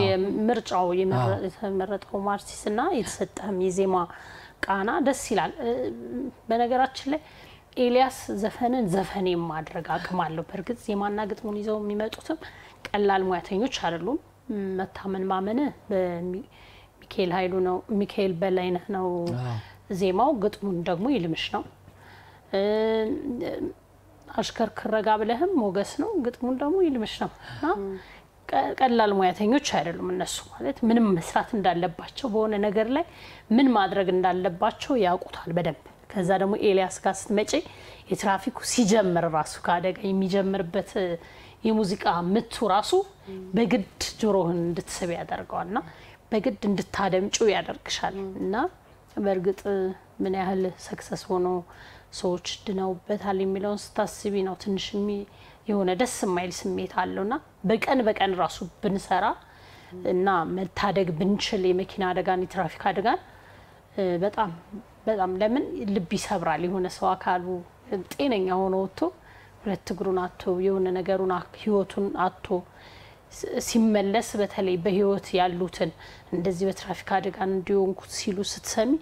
የምርጫው የመረጠው ማርቲስና የተሰጠም የዜማ ቃና ደስ ይላል በነገራችን ላይ ኤልያስ ዘፈኔ ማድረግ አቅም አለው በርግጥ ዜማና ግጥሙን ይዘው የሚመጡትም ቀላል ሙያተኞች አይደሉም መታመን ማመን በሚካኤል ኃይሉ ነው ሚካኤል በላይነህ ነው ዜማው ግጥሙን ደግሞ ይልምሽ ነው አሽከርከር ረጋ ብለህም ሞገስ ነው ግጥሙን ደግሞ ይልምሽ ነውና ቀላል ሙያተኞች አይደሉም እነሱ ማለት ምንም መስራት እንዳለባቸው በሆነ ነገር ላይ ምን ማድረግ እንዳለባቸው ያውቁታል በደንብ ከዛ ደግሞ ኤልያስ ጋር ስትመጪ የትራፊኩ ሲጀምር ራሱ ካደጋ የሚጀምርበት የሙዚቃ ምቱ ራሱ በግድ ጆሮህን እንድትስብ ያደርጋልና በግድ እንድታደምጪው ያደርግሻልና በርግጥ ምን ያህል ሰክሰስ ሆኖ ሰዎች ድነውበታል የሚለውን ስታስቢ ነው ትንሽ የሆነ ደስ የማይል ስሜት አለውና በቀን ራሱ ብንሰራ እና መታደግ ብንችል የመኪና አደጋን የትራፊክ አደጋን በጣም ለምን ልብ ይሰብራል የሆነ ሰው አካሉ ጤነኛ ሆኖ ወጥቶ ሁለት እግሩን አጥቶ የሆነ ነገሩን ህይወቱን አጥቶ ሲመለስ በተለይ በህይወት ያሉትን እንደዚህ በትራፊክ አደጋ እንዲሆንኩት ሲሉ ስትሰሚ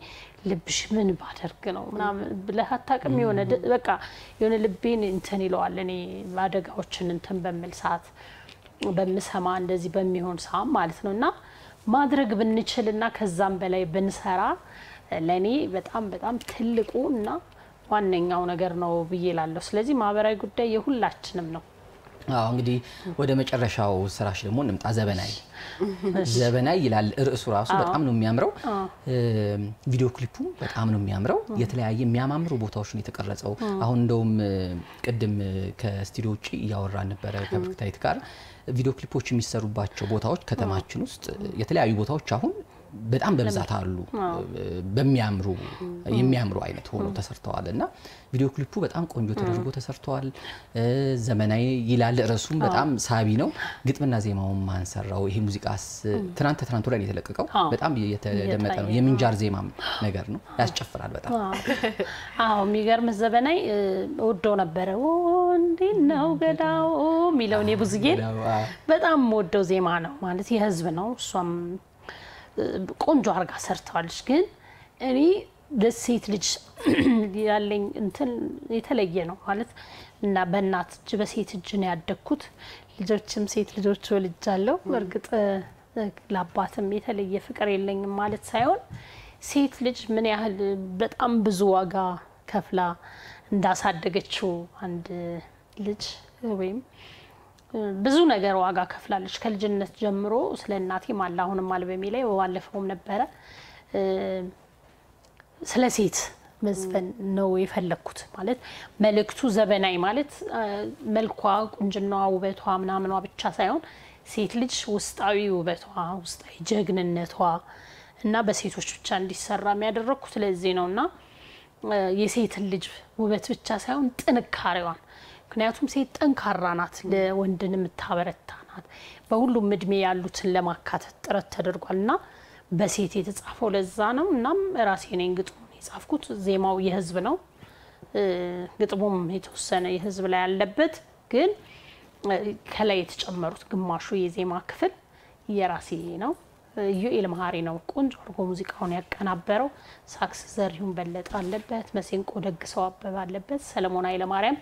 ልብሽ ምን ባደርግ ነው ምናምን ብለህ አታውቅም። የሆነ በቃ የሆነ ልቤን እንትን ይለዋል። እኔ አደጋዎችን እንትን በሚል ሰዓት በመሰማ እንደዚህ በሚሆን ሰዓት ማለት ነውና ማድረግ ብንችልና ከዛም በላይ ብንሰራ ለኔ በጣም በጣም ትልቁና ዋነኛው ነገር ነው ብዬላለሁ። ስለዚህ ማህበራዊ ጉዳይ የሁላችንም ነው። እንግዲህ ወደ መጨረሻው ስራሽ ደግሞ እንምጣ። ዘበናይ ይላል ርዕሱ ራሱ በጣም ነው የሚያምረው። ቪዲዮ ክሊፑ በጣም ነው የሚያምረው። የተለያየ የሚያማምሩ ቦታዎች ነው የተቀረጸው። አሁን እንደውም ቅድም ከስቱዲዮ ውጪ ያወራን ነበር ከብርክታይት ጋር ቪዲዮ ክሊፖች የሚሰሩባቸው ቦታዎች ከተማችን ውስጥ የተለያዩ ቦታዎች አሁን በጣም በብዛት አሉ። የሚያምሩ አይነት ሆኖ ተሰርተዋልና ቪዲዮ ክሊፑ በጣም ቆንጆ ተደርጎ ተሰርቷል። ዘመናዊ ይላል ርዕሱም በጣም ሳቢ ነው። ግጥምና ዜማውን ማንሰራው ይሄ ሙዚቃስ ትናንት ላይ የተለቀቀው በጣም የተደመጠ ነው። የምንጃር ዜማም ነገር ነው፣ ያስጨፍራል በጣም። የሚገርም ዘበናይ ወዶ ነበረ እንዴነው ገዳው ሚለውን የቡዝጌን በጣም ወደው ዜማ ነው ማለት የህዝብ ነው። እሷም ቆንጆ አርጋ ሰርታለች። ግን እኔ ለሴት ልጅ ያለኝ እንትን የተለየ ነው ማለት እና በእናት እጅ በሴት እጅ ነው ያደግኩት። ልጆችም ሴት ልጆች ወልጃለሁ። እርግጥ ለአባትም የተለየ ፍቅር የለኝም ማለት ሳይሆን ሴት ልጅ ምን ያህል በጣም ብዙ ዋጋ ከፍላ እንዳሳደገችው አንድ ልጅ ወይም ብዙ ነገር ዋጋ ከፍላለች ከልጅነት ጀምሮ። ስለናቴ ማላሁንም አልበሜ ላይ ባለፈውም ነበረ ስለ ሴት መዝፈን ነው የፈለኩት። ማለት መልእክቱ ዘበናይ ማለት መልኳ ቁንጅናዋ ውበቷ ምናምኗ ብቻ ሳይሆን ሴት ልጅ ውስጣዊ ውበቷ ውስጣዊ ጀግንነቷ እና በሴቶች ብቻ እንዲሰራ የሚያደርኩት ለዚህ ነውና የሴት ልጅ ውበት ብቻ ሳይሆን ጥንካሬዋን ምክንያቱም ሴት ጠንካራ ናት፣ ለወንድንም ታበረታ ናት። በሁሉም እድሜ ያሉትን ለማካተት ጥረት ተደርጓልና በሴት የተጻፈው ለዛ ነው። እናም ራሴ ነኝ ግጥሙን የጻፍኩት። ዜማው የህዝብ ነው፣ ግጥሙም የተወሰነ የህዝብ ላይ ያለበት ግን ከላይ የተጨመሩት ግማሹ የዜማ ክፍል የራሴ ነው። ዩኤል መሃሪ ነው ቆንጆ አርጎ ሙዚቃውን ያቀናበረው። ሳክስ ዘሪሁን በለጠ አለበት፣ መሰንቆ ደግሰው አበበ አለበት፣ ሰለሞን ኃይለ ማርያም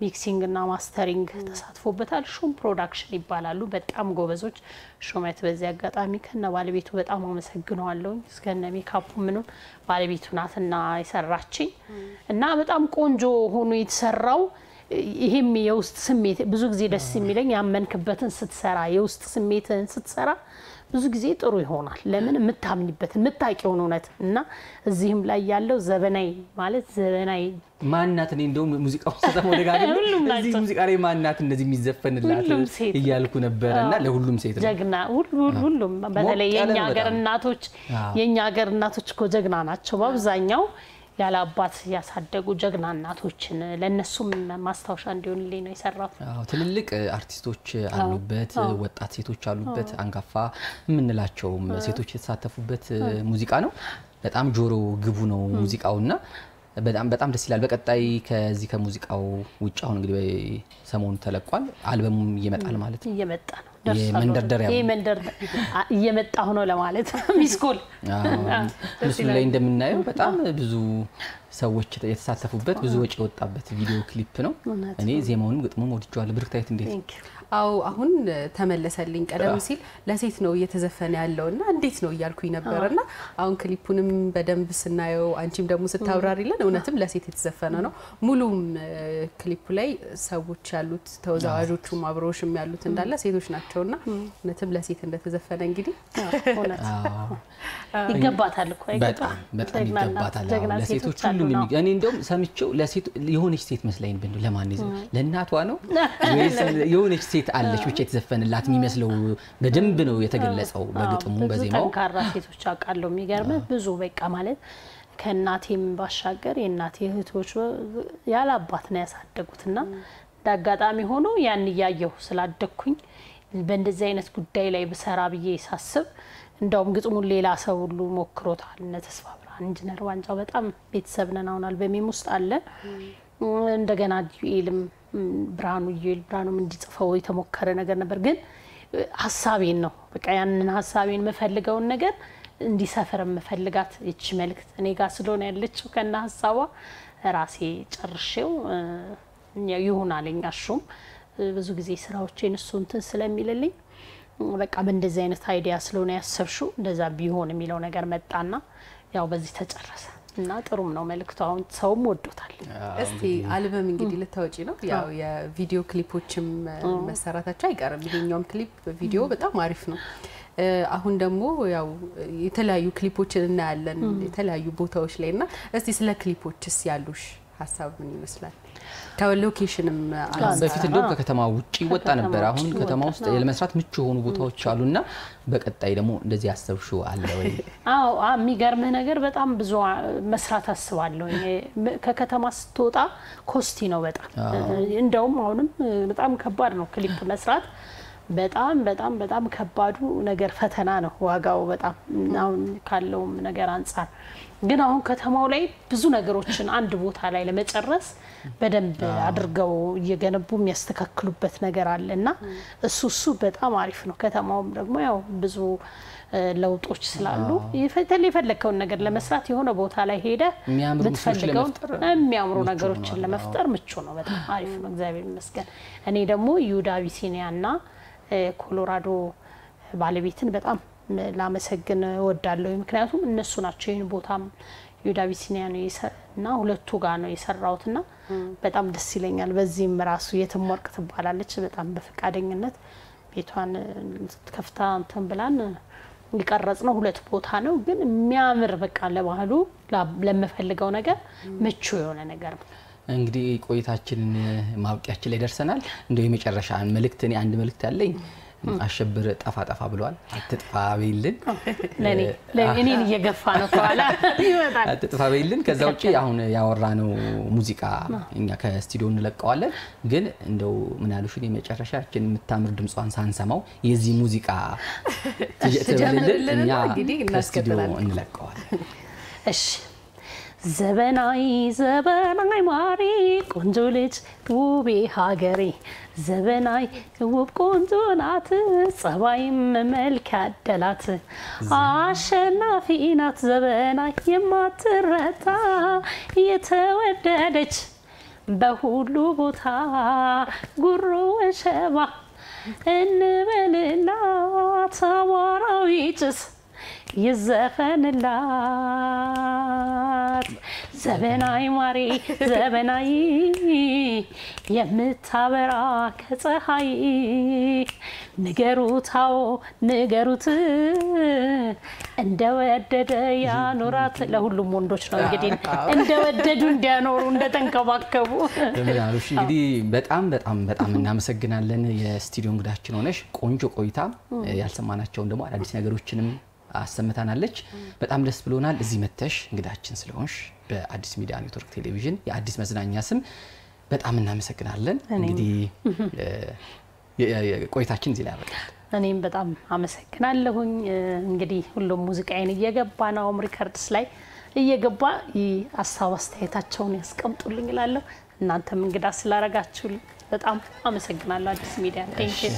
ሚክሲንግ እና ማስተሪንግ ተሳትፎበታል። ሹም ፕሮዳክሽን ይባላሉ። በጣም ጎበዞች። ሹመት በዚህ አጋጣሚ ከነ ባለቤቱ በጣም አመሰግናለሁ። እስከነ ሜካፑ ምኑን ባለቤቱ ናትና የሰራችኝ እና በጣም ቆንጆ ሆኖ የተሰራው። ይሄም የውስጥ ስሜት ብዙ ጊዜ ደስ የሚለኝ ያመንክበትን ስትሰራ የውስጥ ስሜትን ስትሰራ ብዙ ጊዜ ጥሩ ይሆናል። ለምን የምታምኝበትን የምታውቂውን እውነት እና እዚህም ላይ ያለው ዘበናይ ማለት ዘበናይ ማናት እኔ እንደው ሙዚቃው ሰተመው ደጋግሞ እዚህ ሙዚቃ ላይ ማናት እንደዚህ የሚዘፈንላት እያልኩ ነበርና ለሁሉም ሴት ነው ጀግና ሁሉም በተለይ የኛ ሀገር እናቶች እኮ ጀግና ናቸው በአብዛኛው ያለ አባት ያሳደጉ ጀግና እናቶችን ለነሱም ማስታወሻ እንዲሆንልኝ ነው የሰራሁት። ትልልቅ አርቲስቶች አሉበት፣ ወጣት ሴቶች አሉበት፣ አንጋፋ ምንላቸውም ሴቶች የተሳተፉበት ሙዚቃ ነው። በጣም ጆሮ ግቡ ነው ሙዚቃውና በጣም ደስ ይላል። በቀጣይ ከዚህ ከሙዚቃው ውጭ አሁን እንግዲህ ሰሞኑን ተለቋል፣ አልበሙም ይመጣል ማለት ነው። እየመጣ ነው የመንደርደሪያ እየመጣ ሆኖ ለማለት ሚስኮል ምስሉ ላይ እንደምናየው በጣም ብዙ ሰዎች የተሳተፉበት ብዙ ወጪ የወጣበት ቪዲዮ ክሊፕ ነው። እኔ ዜማውንም ግጥሙም ወድጄዋለሁ። ብርክታይት እንዴት? አሁን ተመለሰልኝ። ቀደም ሲል ለሴት ነው እየተዘፈነ ያለውና እንዴት ነው እያልኩኝ ነበርና አሁን ክሊፑንም በደንብ ስናየው አንቺም ደግሞ ስታብራሪልን እውነትም ለሴት የተዘፈነ ነው። ሙሉም ክሊፑ ላይ ሰዎች ያሉት ተወዛዋዦቹም አብሮሽም ያሉት እንዳለ ሴቶች ናቸውና እውነትም ለሴት እንደተዘፈነ እንግዲህ ይገባታል እኮ በጣም ይገባታል። ለሴቶች ሁሉ እኔ እንደውም ሰምቼው ለሴት የሆነች ሴት መስለኝ ብን ለማን ይዘው ለእናቷ ነው ወይስ የሆነች ሴት አለች ብቻ የተዘፈነላት የሚመስለው በደንብ ነው የተገለጸው በግጥሙ በዜማው። ጠንካራ ሴቶች አቃለው የሚገርም ብዙ በቃ ማለት ከናቴም ባሻገር የናቴ እህቶች ያለ አባት ነው ያሳደጉትና ዳጋጣሚ ሆኖ ያን ያያየው ስላደኩኝ በእንደዚህ አይነት ጉዳይ ላይ በሰራ ብዬ ሳስብ እንደውም ግጥሙን ሌላ ሰው ሁሉ ሞክሮታል። ተስፋ ብርሃን ኢንጂነር ዋንጫው በጣም ቤተሰብ ነን አሁን አልበሜም ውስጥ አለ እንደገና ዩኤልም ብርሃኑም እንዲጽፈው የተሞከረ ነገር ነበር ግን ሐሳቤን ነው በቃ ያንን ሐሳቤን መፈልገውን ነገር እንዲሰፈር መፈልጋት እቺ መልክት እኔ ጋር ስለሆነ ያለችው ከና ሐሳቧ ራሴ ጨርሼው ይሆናልኝ አሹም ብዙ ጊዜ ስራዎቼን እሱ እንትን ስለሚልልኝ በቃ በእንደዚህ አይነት አይዲያ ስለሆነ ያሰብሽው እንደዛ ቢሆን የሚለው ነገር መጣና ያው በዚህ ተጨረሰ እና ጥሩም ነው መልክቱ አሁን ሰውም ወዶታል እስቲ አልበም እንግዲህ ልታወጪ ነው ያው የቪዲዮ ክሊፖችም መሰራታቸው አይቀርም ይሄኛውም ክሊፕ ቪዲዮ በጣም አሪፍ ነው አሁን ደግሞ ያው የተለያዩ ክሊፖችን እናያለን የተለያዩ ቦታዎች ላይና እስቲ ስለ ክሊፖችስ ያሉሽ ሐሳብ ምን ይመስላል ከሎኬሽንም በፊት እንደው ከከተማ ውጪ ወጣ ነበር አሁን ከተማ ውስጥ ለመስራት ምቹ ሆኑ ቦታዎች አሉና በቀጣይ ደግሞ እንደዚህ ያሰብሽው አለ ወይ አዎ የሚገርምህ ነገር በጣም ብዙ መስራት አስባለሁ ከከተማ ስትወጣ ኮስቲ ነው በጣም እንደውም አሁንም በጣም ከባድ ነው ክሊፕ መስራት በጣም ከባዱ ነገር ፈተና ነው ዋጋው በጣም አሁን ካለው ነገር አንፃር ግን አሁን ከተማው ላይ ብዙ ነገሮችን አንድ ቦታ ላይ ለመጨረስ በደንብ አድርገው እየገነቡ የሚያስተካክሉበት ነገር አለና እሱ በጣም አሪፍ ነው ከተማውም ደግሞ ያው ብዙ ለውጦች ስላሉ የፈለከውን ነገር ለመስራት የሆነ ቦታ ላይ ሄደ በተፈልገው የሚያምሩ ነገሮችን ለመፍጠር ምቹ ነው በጣም አሪፍ ነው እግዚአብሔር ይመስገን እኔ ደግሞ ዩዳቪሲኒያና ኮሎራዶ ባለቤትን በጣም ላመሰግን ወዳለሁ ምክንያቱም እነሱ ናቸው ይሄን ቦታም ዩዳቪሲኒያ ነው እና ሁለቱ ጋር ነው የሰራውትና በጣም ደስ ይለኛል በዚህም ራሱ የተሞርቅ ትባላለች በጣም በፈቃደኝነት ቤቷን ከፍታ እንትን ብላን ይቀርጽ ነው ሁለት ቦታ ነው ግን የሚያምር በቃ ለባህሉ ለመፈልገው ነገር ምቹ የሆነ ነገር ነው እንግዲህ ቆይታችንን ማብቂያችን ላይ ደርሰናል እንደው የመጨረሻ መልእክት እኔ አንድ መልእክት ያለኝ አሸብር ጠፋ ብሏል አትጥፋ በይልን ለኔ እየገፋ ነው ከኋላ ይወጣል አትጥፋ በይልን ከዛው ውጪ አሁን ያወራነው ሙዚቃ እኛ ከስቱዲዮ እንለቀዋለን ግን እንደው ምን ያሉሽን የመጨረሻችን የምታምር ድምጿን ሳንሰማው የዚህ ሙዚቃ ትጀምርልን እኛ ከስቱዲዮ እንለቀዋለን እሺ ዘበናይ ማሪ ቆንጆ ልጅ ውቤ ሀገሬ ዘበናይ ውብ ቆንጆ ናት ጸባይም መልክ ያደላት አሸናፊ ናት ዘበናይ የማትረታ የተወደደች በሁሉ ቦታ ጉሮ ወሸባ እንበልላት አዋራዊ ጭስ يزفنلات زبناي ماري زبناي يمتابرا كصحاي ንገሩታው ንገሩት እንደወደደ ያኖራት ለሁሉም ወንዶች ነው እንግዲህ እንደወደዱ እንዲያኖሩ እንደተንከባከቡ ለምናሉሽ እንግዲህ በጣም እናመሰግናለን የስቱዲዮ እንግዳችን ሆነሽ ቆንጆ ቆይታ ያልሰማናቸው ደግሞ አዳዲስ ነገሮችንም አሰምታናለች በጣም ደስ ብሎናል እዚህ መተሽ እንግዳችን ስለሆንሽ በአዲስ ሚዲያ ኔትወርክ ቴሌቪዥን የአዲስ መዝናኛ ስም በጣም እናመሰግናለን እንግዲህ ቆይታችን እዚህ ላይ ያበቃል እኔም በጣም አመሰግናለሁኝ እንግዲህ ሁሉም ሙዚቃዬን እየገባ ነው ሪከርድስ ላይ እየገባ አሳብ አስተያየታቸውን ያስቀምጡልኝ ይላልው እናንተም እንግዳ ስላረጋችሁልኝ በጣም አመሰግናለሁ አዲስ ሚዲያ ቴንክ ዩ